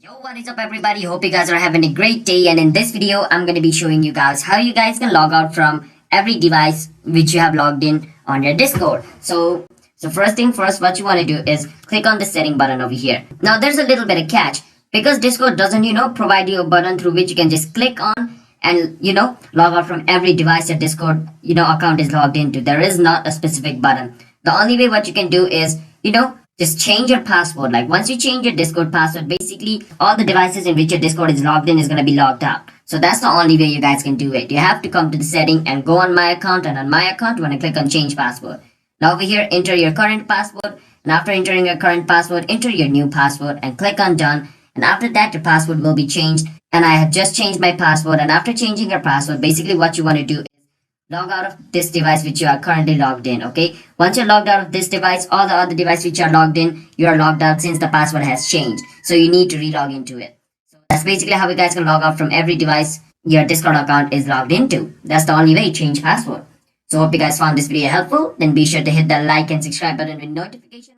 Yo, what is up everybody? Hope you guys are having a great day, and in this video I'm going to be showing you guys how you guys can log out from every device which you have logged in on your Discord. So first thing first, what you want to do is click on the setting button over here. Now there's a little bit of catch because Discord doesn't provide you a button through which you can just click on and log out from every device your Discord account is logged into. There is not a specific button. The only way what you can do is just change your password. Like once you change your Discord password, basically all the devices in which your Discord is logged in is going to be logged out. So that's the only way you guys can do it. You have to come to the setting and go on my account, and on my account you want to click on change password. Now over here, enter your current password, and after entering your current password, enter your new password and click on done. And after that, your password will be changed. And I have just changed my password, and after changing your password, basically what you want to do, log out of this device which you are currently logged in. Okay, once you're logged out of this device, all the other devices which are logged in, you are logged out since the password has changed, so you need to re-log into it. So that's basically how you guys can log out from every device your Discord account is logged into. That's the only way. Change password. So hope you guys found this video helpful. Then be sure to hit the like and subscribe button with notification